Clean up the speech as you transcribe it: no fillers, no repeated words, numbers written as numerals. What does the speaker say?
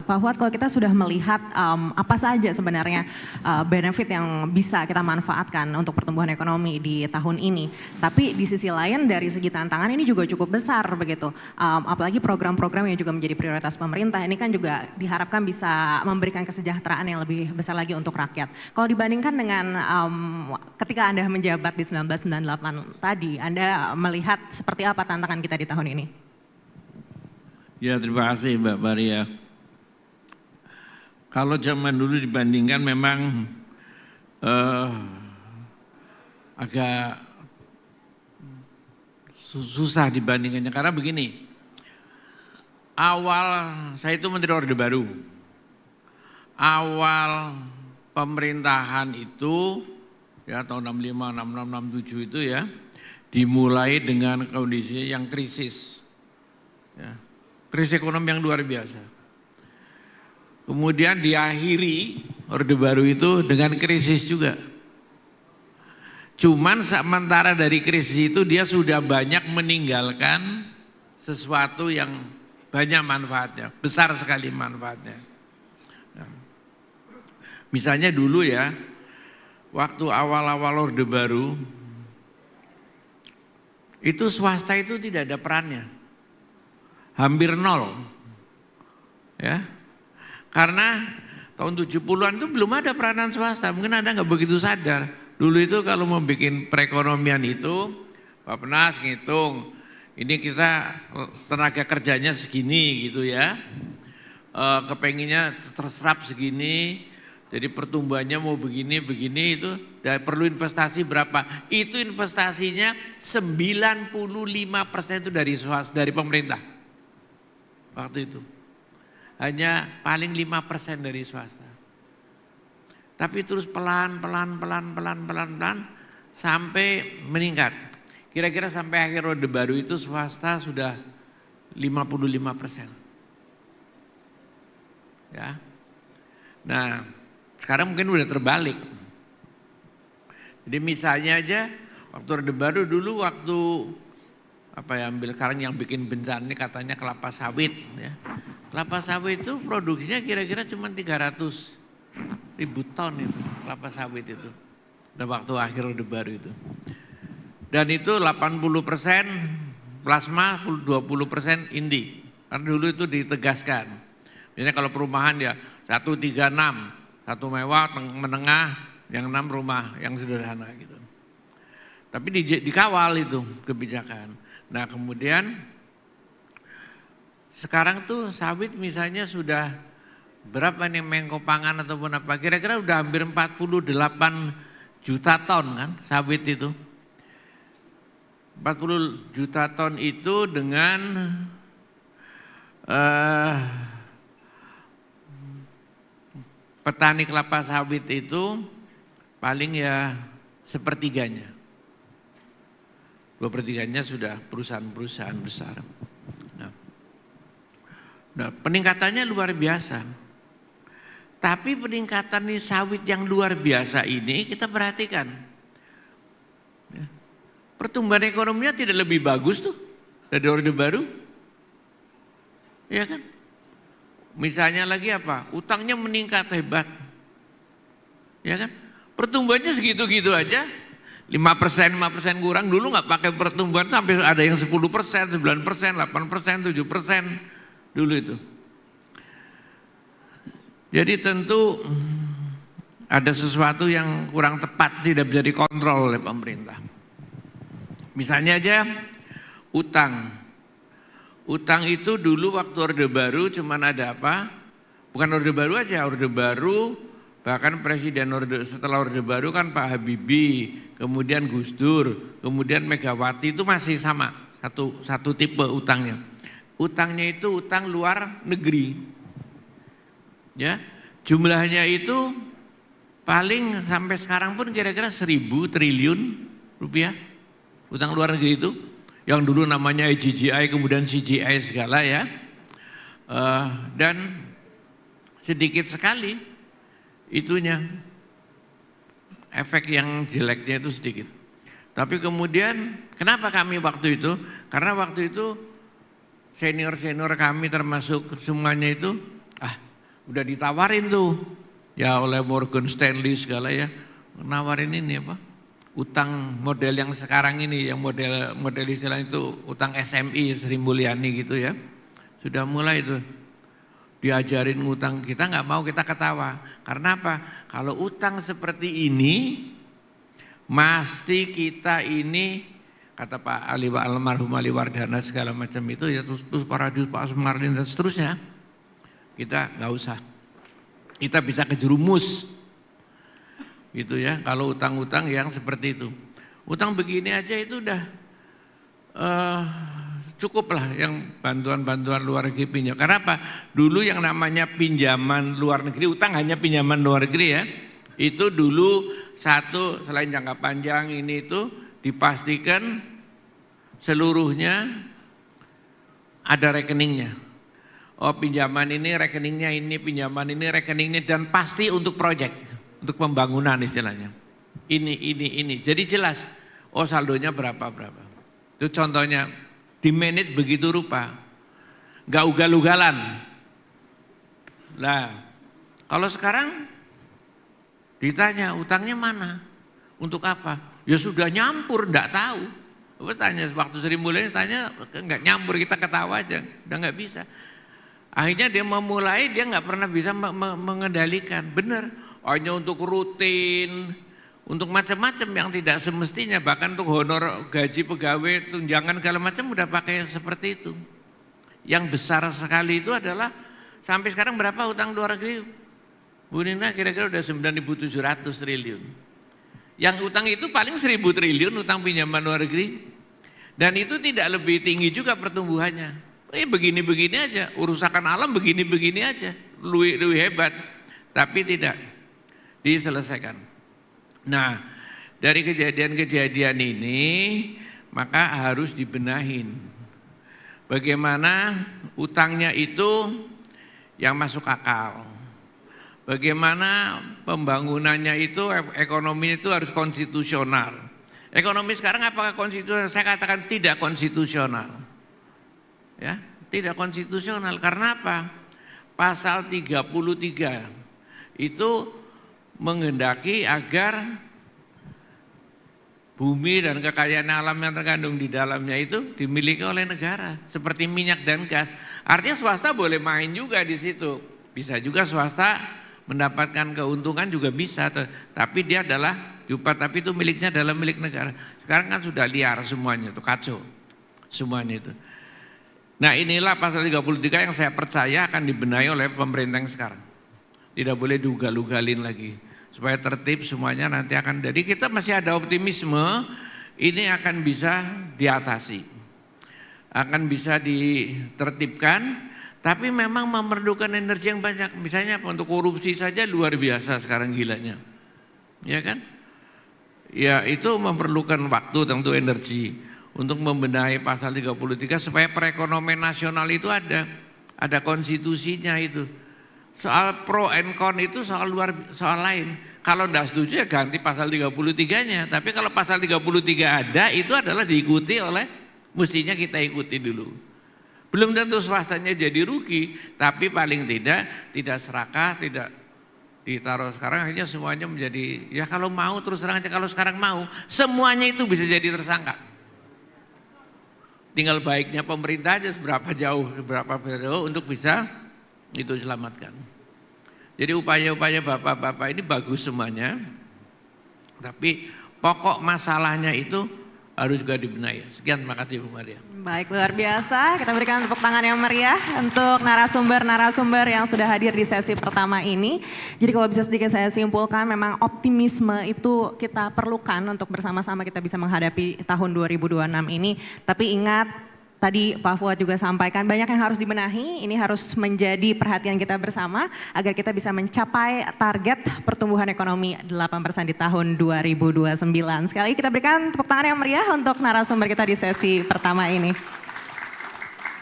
Pak Fuad, kalau kita sudah melihat apa saja sebenarnya benefit yang bisa kita manfaatkan untuk pertumbuhan ekonomi di tahun ini, tapi di sisi lain dari segi tantangan ini juga cukup besar begitu, apalagi program-program yang juga menjadi prioritas pemerintah ini kan juga diharapkan bisa memberikan kesejahteraan yang lebih besar lagi untuk rakyat. Kalau dibandingkan dengan ketika Anda menjabat di 1998 tadi, Anda melihat seperti apa tantangan kita di tahun ini? Ya, terima kasih Mbak Maria. Kalau zaman dulu dibandingkan memang agak susah dibandingkannya karena begini. Awal saya itu Menteri Orde Baru. Awal pemerintahan itu ya tahun 65, 66, 67 itu ya dimulai dengan kondisi yang krisis. Ya. Krisis ekonomi yang luar biasa. Kemudian diakhiri Orde Baru itu dengan krisis juga. Cuman sementara dari krisis itu dia sudah banyak meninggalkan sesuatu yang banyak manfaatnya, besar sekali manfaatnya. Nah, misalnya dulu ya, waktu awal-awal Orde Baru, itu swasta itu tidak ada perannya. Hampir nol, ya, karena tahun 70-an itu belum ada peranan swasta, mungkin Anda nggak begitu sadar. Dulu itu kalau mau bikin perekonomian itu, Bappenas ngitung, ini kita tenaga kerjanya segini gitu ya, kepenginnya terserap segini, jadi pertumbuhannya mau begini itu, dan perlu investasi berapa? Itu investasinya 95% itu dari pemerintah. Waktu itu hanya paling 5% dari swasta. Tapi terus pelan sampai meningkat. Kira-kira sampai akhir Orde Baru itu swasta sudah 55%. Ya. Nah, sekarang mungkin udah terbalik. Jadi misalnya aja waktu Orde Baru dulu waktu ambil sekarang yang bikin bencana ini katanya kelapa sawit ya. Kelapa sawit itu produksinya kira-kira cuma 300.000 ton itu kelapa sawit itu. Pada waktu akhir Orde Baru itu. Dan itu 80% plasma, 20% indi. Karena dulu itu ditegaskan. Misalnya kalau perumahan ya 136, satu mewah, menengah, yang 6 rumah, yang sederhana gitu. Tapi dikawal itu kebijakan. Nah kemudian sekarang tuh sawit misalnya sudah berapa nih Menko Pangan ataupun apa, kira-kira udah hampir 48 juta ton kan sawit itu. 40 juta ton itu dengan petani kelapa sawit itu paling ya sepertiganya. 2/3-nya sudah perusahaan-perusahaan besar. Nah, peningkatannya luar biasa. Tapi peningkatan ini sawit yang luar biasa ini kita perhatikan. Ya. Pertumbuhan ekonominya tidak lebih bagus tuh dari Orde Baru. Ya kan? Misalnya lagi apa? Utangnya meningkat hebat. Ya kan? Pertumbuhannya segitu-gitu aja. 5% kurang, dulu nggak pakai pertumbuhan sampai ada yang 10%, 9%, 8%, 7% dulu itu. Jadi tentu ada sesuatu yang kurang tepat, tidak bisa dikontrol oleh pemerintah. Misalnya aja utang. Utang itu dulu waktu Orde Baru cuman ada apa? Bukan Orde Baru aja, Orde Baru bahkan Presiden setelah Orde Baru kan Pak Habibie, kemudian Gus Dur, kemudian Megawati itu masih sama, satu tipe utangnya. Utangnya itu utang luar negeri. Ya, jumlahnya itu paling sampai sekarang pun kira-kira 1.000 triliun rupiah utang luar negeri itu, yang dulu namanya IGGI kemudian CGI segala ya, dan sedikit sekali itunya efek yang jeleknya itu sedikit. Tapi kemudian kenapa kami waktu itu? Karena waktu itu senior-senior kami termasuk semuanya itu Udah ditawarin tuh ya oleh Morgan Stanley segala ya, nawarin ini apa? Utang model yang sekarang ini, yang model istilah itu utang SMI Sri Mulyani gitu ya. Sudah mulai tuh diajarin ngutang, kita nggak mau, kita ketawa. Karena apa? Kalau utang seperti ini, mesti kita ini, kata Pak almarhum Ali Wardana segala macam itu ya, terus Pak Sumarlin dan seterusnya, kita nggak usah. Kita bisa kejerumus gitu ya, kalau utang-utang yang seperti itu. Utang begini aja itu udah cukup lah yang bantuan-bantuan luar negeri pinjam. Karena apa? Dulu yang namanya pinjaman luar negeri, utang hanya pinjaman luar negeri ya, itu dulu satu, selain jangka panjang ini itu dipastikan seluruhnya ada rekeningnya. Oh pinjaman ini rekeningnya ini, pinjaman ini rekeningnya, dan pasti untuk proyek, untuk pembangunan istilahnya. Ini. Jadi jelas, oh saldonya berapa. Itu contohnya, di manage begitu rupa, nggak ugal-ugalan. Lah, kalau sekarang ditanya utangnya mana, untuk apa? Ya sudah nyampur, nggak tahu. Tanya waktu Sri Mulyani tanya, nggak nyampur, kita ketawa aja, udah nggak bisa. Akhirnya dia memulai, dia nggak pernah bisa mengendalikan, benar. Hanya untuk rutin, untuk macam-macam yang tidak semestinya, bahkan untuk honor gaji pegawai, tunjangan segala macam udah pakai seperti itu. Yang besar sekali itu adalah sampai sekarang berapa utang luar negeri? Bu Nina kira-kira udah 9.700 triliun. Yang utang itu paling 1.000 triliun utang pinjaman luar negeri. Dan itu tidak lebih tinggi juga pertumbuhannya. Begini-begini aja, urusan alam begini-begini aja, lebih hebat. Tapi tidak diselesaikan. Nah, dari kejadian-kejadian ini maka harus dibenahin. Bagaimana utangnya itu yang masuk akal. Bagaimana pembangunannya itu, ekonomi itu harus konstitusional. Ekonomi sekarang apakah konstitusional? Saya katakan tidak konstitusional. Ya, tidak konstitusional. Karena apa? Pasal 33 itu menghendaki agar bumi dan kekayaan alam yang terkandung di dalamnya itu dimiliki oleh negara, seperti minyak dan gas. Artinya swasta boleh main juga di situ. Bisa juga swasta mendapatkan keuntungan juga bisa, tapi dia adalah tapi itu miliknya adalah milik negara. Sekarang kan sudah liar semuanya, itu kacau semuanya itu. Nah inilah pasal 33 yang saya percaya akan dibenahi oleh pemerintah yang sekarang. Tidak boleh diugal-ugalin lagi. Supaya tertib semuanya nanti akan. Jadi kita masih ada optimisme ini akan bisa diatasi. Akan bisa ditertibkan. Tapi memang memerlukan energi yang banyak. Misalnya untuk korupsi saja luar biasa sekarang gilanya. Ya kan? Ya itu memerlukan waktu, tentu energi. Untuk membenahi pasal 33 supaya perekonomian nasional itu ada konstitusinya itu. Soal pro and con itu soal lain. Kalau tidak setuju ya ganti pasal 33-nya. Tapi kalau pasal 33 ada, itu adalah diikuti oleh, mestinya kita ikuti dulu. Belum tentu swastanya jadi rugi, tapi paling tidak serakah, tidak ditaruh sekarang. Akhirnya semuanya menjadi, ya kalau mau terus terang aja, kalau sekarang mau, semuanya itu bisa jadi tersangka. Tinggal baiknya pemerintah aja seberapa jauh untuk bisa itu selamatkan. Jadi upaya-upaya bapak-bapak ini bagus semuanya, tapi pokok masalahnya itu harus juga dibenahi. Sekian, terima kasih Bu Maria. Baik, luar biasa. Kita berikan tepuk tangan yang meriah untuk narasumber-narasumber yang sudah hadir di sesi pertama ini. Jadi kalau bisa sedikit saya simpulkan, memang optimisme itu kita perlukan untuk bersama-sama kita bisa menghadapi tahun 2026 ini. Tapi ingat, tadi Pak Fuad juga sampaikan banyak yang harus dibenahi, ini harus menjadi perhatian kita bersama agar kita bisa mencapai target pertumbuhan ekonomi 8% di tahun 2029. Sekali lagi kita berikan tepuk tangan yang meriah untuk narasumber kita di sesi pertama ini.